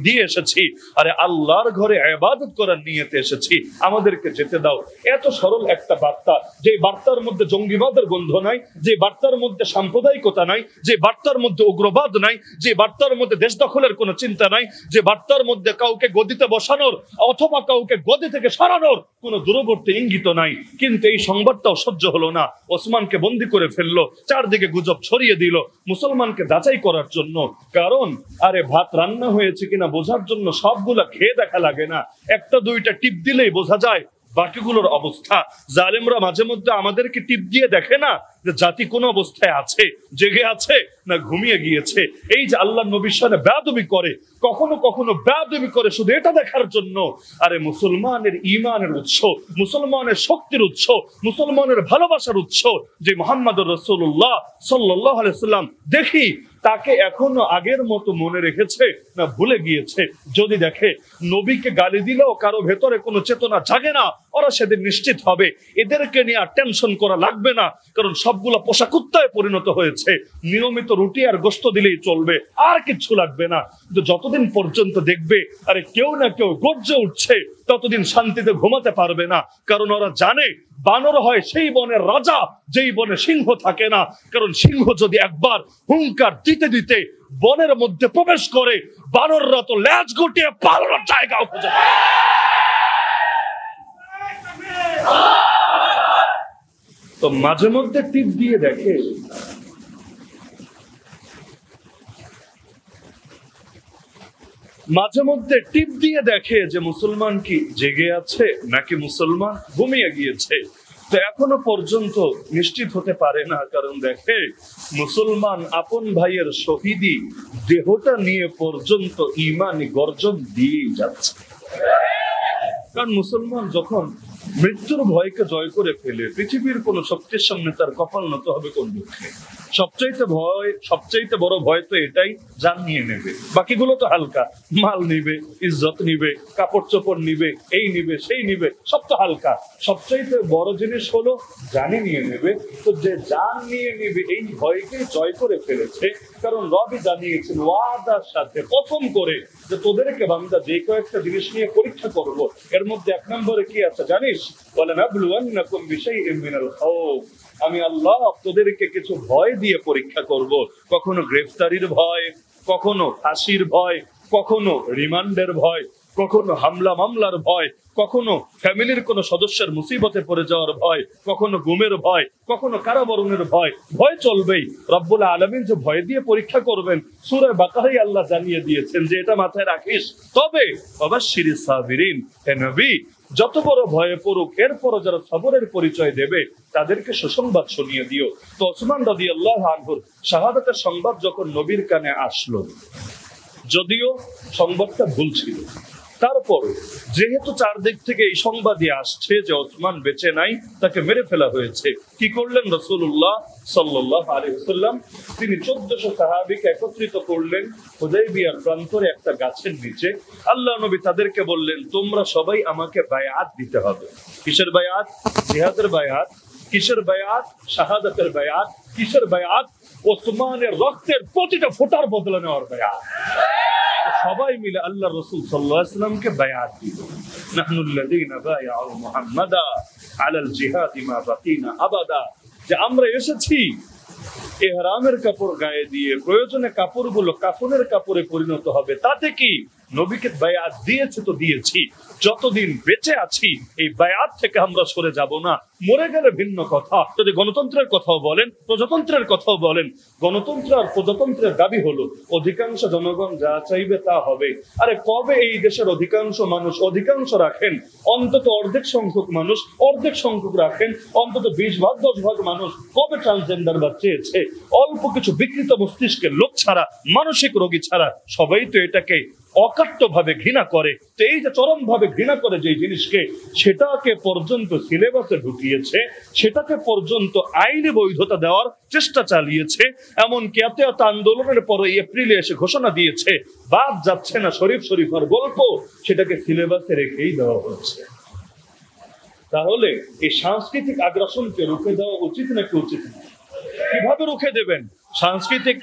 দিয়ে এসেছি, আরে আল্লাহর ঘরে ইবাদত করার নিয়তে এসেছি, আমাদেরকে যেতে দাও। এত সরল একটা বার্তা, যে বার্তার মধ্যে জঙ্গিবাদের গন্ধ নাই, যে বার্তার মধ্যে সাম্প্রদায়িকতা নাই, যে বার্তার মধ্যে উগ্রবাদ নাই, যে বার্তার মধ্যে দেশ দখলের কোনো চিন্তা নাই, যে বার্তার মধ্যে কাউকে গদিতে বসানোর অথবা কাউকে গদি থেকে সরানোর কোনো দূরবর্তী ইঙ্গিত নাই। কিন্তু এই সংবাদটাও সহ্য হলো না। ওসমানকে বন্দী করে ফেললো, চারদিকে গুজব ছড়িয়ে দিল মুসলমানকে যাচাই করার জন্য। কারণ আরে ভাত রান্না হয়েছে কিনা বোঝার জন্য সবগুলা খেয়ে দেখা লাগে না, একটা দুইটা টিপ দিলেই বোঝা যায় বাকিগুলোর অবস্থা। জালেমরা মাঝে মধ্যে আমাদেরকে টিপ দিয়ে দেখে না যে জাতি কোন অবস্থায় আছে, জেগে আছে না ঘুমিয়ে গিয়েছে। এই যে আল্লাহ নবীর সাথে বেয়াদবি করে, কখনো কখনো বেয়াদবি করে শুধু এটা দেখার জন্য। আরে মুসলমানের ঈমানের উৎস, মুসলমানের শক্তির উৎস, মুসলমানের ভালোবাসার উৎস যে মুহাম্মদুর রাসূলুল্লাহ সাল্লাল্লাহু আলাইহি ওয়াসাল্লাম, দেখি তাকে এখনো আগের মতো মনে রেখেছে না ভুলে গিয়েছে। যদি দেখে নবীকে গালি দিলেও কারো ভেতরে কোনো চেতনা জাগে না, ওরা সেদিন নিশ্চিত হবে এদেরকে নিয়ে আর টেনশন করা লাগবে না, কারণ সবগুলো পোষা কুত্তায় পরিণত হয়েছে। নিয়মিত রুটি আর গোশত দিলেই চলবে, আর কিছু লাগবে না। কিন্তু যতদিন পর্যন্ত দেখবে আরে কেউ না কেউ গর্জে উঠছে, ততদিন শান্তিতে ঘুমাতে পারবে না। কারণ ওরা জানে বানর হয় সেই বনের রাজা যেই বনে সিংহ থাকে না। কারণ সিংহ যদি একবার হুঙ্কার দিতে দিতে বনের মধ্যে প্রবেশ করে, বানররা তো ল্যাজ গুটিয়ে পালানোর জায়গাও খুঁজে পায়। তো মাঝে মধ্যে টিপ দিয়ে দেখে, মাঝে মধ্যে টিপ দিয়ে দেখে যে মুসলমান কি জেগে আছে নাকি মুসলমান ঘুমিয়ে গিয়েছে। তো এখনো পর্যন্ত নিশ্চিত হতে পারে না, কারণ দেখে মুসলমান আপন ভাইয়ের শহীদি দেহটা নিয়ে পর্যন্ত ঈমানি গর্জন দিয়েই যাচ্ছে। কারণ মুসলমান যখন মৃত্যুর ভয়কে জয় করে ফেলে পৃথিবীর কোন শক্তির সামনে তার কপাল নত হবে কোন দুঃখে? সবচাইতে বড় ভয় তো এটাই, জান নিয়ে নেবে। বাকিগুলো তো হালকা, মাল নিবে, ইজ্জত নিবে, কাপড় চোপড় নিবে, এই নিবে সেই নিবে, সব তো হালকা। সবচাইতে বড় জিনিস হলো জানি নিয়ে নেবে। তো যে জান নিয়ে নিবে এই ভয়কে জয় করে ফেলেছে, কারণ রবি জানিয়েছেন ওয়াদার সাথে প্রথম করে যে তোদেরকে বান্দা যে কয়েকটা জিনিস নিয়ে পরীক্ষা করব, এর মধ্যে 1 নম্বরে কি আছে জানিস? ওয়ালানাবলুওয়ান্নাকুম বিশাইইম মিনাল খাউফ, আমি আল্লাহ তোদেরকে কিছু ভয় দিয়ে পরীক্ষা করব। কখনো গ্রেফতারির ভয়, কখনো ফাঁসির ভয়, কখনো রিমান্ডের ভয়, কখনো হামলা মামলার ভয়, কখনো ফ্যামিলির কোন সদস্যের মুসিবতে পড়ে যাওয়ার ভয়, কখনো গুমের ভয়, কখনো কারাবরণের ভয়। ভয় চলবেই। রব্বুল আলামিন যে ভয় দিয়ে পরীক্ষা করবেন সূরা বাকারায় আল্লাহ জানিয়ে দিয়েছেন যে এটা মাথায় রাখিস। তবে ওয়াবাশশিরিস সাবিরিন, হে নবী যত বড় ভয়ে পড়ুক এরপর যারা সবরের পরিচয় দেবে তাদেরকে সুসংবাদ শুনিয়ে দিও। তো ওসমান রাদিয়াল্লাহু আনহুর শাহাদাতের সংবাদ যখন নবীর কানে আসলো, যদিও সংবাদটা ভুল ছিল, তারপর যেহেতু চারদিক থেকে এই সংবাদই আসছে যে ওসমান বেঁচে নাই, তাকে মেরে ফেলা হয়েছে, কি করলেন রাসূলুল্লাহ সাল্লাল্লাহু আলাইহি ওয়াসাল্লাম? তিনি 1400 সাহাবীকে একত্রিত করলেন হুদায়বিয়ার প্রান্তরে একটা গাছের নিচে। আল্লাহ নবী তাদেরকে বললেন, তোমরা সবাই আমাকে বায়াত দিতে হবে। কিসের বায়াত? জিহাদের বায়াত। কিসের বায়াত? শাহাদাতের বায়াত। কিসের বায়াত? ওসমানের রক্তের প্রতিটা ফোঁটার বদলে নেওয়ার বায়াত। সবাই মিলে আল্লাহ রাসূল সাল্লাল্লাহু আলাইহি ওয়াসাল্লামকে বায়াত দিল। নাহনুল্লাযীনা বায়াউ মুহাম্মাদা আলাল জিহাদি মা বাকিনা আবাদা, যে আমরা এসেছি ইহরামের কাপড় গায়ে দিয়ে, প্রয়োজনে কাপড়গুলো কাফনের কাপড়ে পরিণত হবে। তাতে কি? নবীকে বায়াত দিয়েছে তো দিয়েছি, যতদিন বেঁচে আছি এই বায়াত থেকে আমরা সরে যাব না। মরে গেলে ভিন্ন কথা। যদি গণতন্ত্রের কথাও বলেন, প্রজাতন্ত্রের কথাও বলেন, গণতন্ত্র আর প্রজাতন্ত্রের দাবি হলো অধিকাংশ জনগণ যা চাইবে তা হবে। আরে কবে এই দেশের অধিকাংশ মানুষ অধিকাংশ রাখেন, অন্তত অর্ধেক সংখ্যক মানুষ অর্ধেক সংখ্যক রাখেন, অন্তত 20 ভাগ 10 ভাগ মানুষ কবে ট্রান্সজেন্ডার বা চেয়েছে? অল্প কিছু বিকৃত মস্তিষ্কের লোক ছাড়া, মানসিক রোগী ছাড়া সবাই তো এটাকে অকাট্য ভাবে ঘৃণা করে। তো এই যে চরম ভাবে ঘৃণা করে যে জিনিসকে, সেটাকে পর্যন্ত সিলেবাসে ঢুকিয়েছে, সেটাকে পর্যন্ত আইনি বৈধতা দেওয়ার চেষ্টা চালিয়েছে। এমনকি এত আন্দোলনের পরে এপ্রিলে এসে ঘোষণা দিয়েছে বাদ যাচ্ছে না শরীফ শরীফার গল্প, সেটাকে সিলেবাসে রেখেই দেওয়া হচ্ছে। তাহলে এই সাংস্কৃতিক আগ্রাসনকে রুখে দেওয়া উচিত নাকি উচিত না? কিভাবে রুখে দেবেন? সাংস্কৃতিক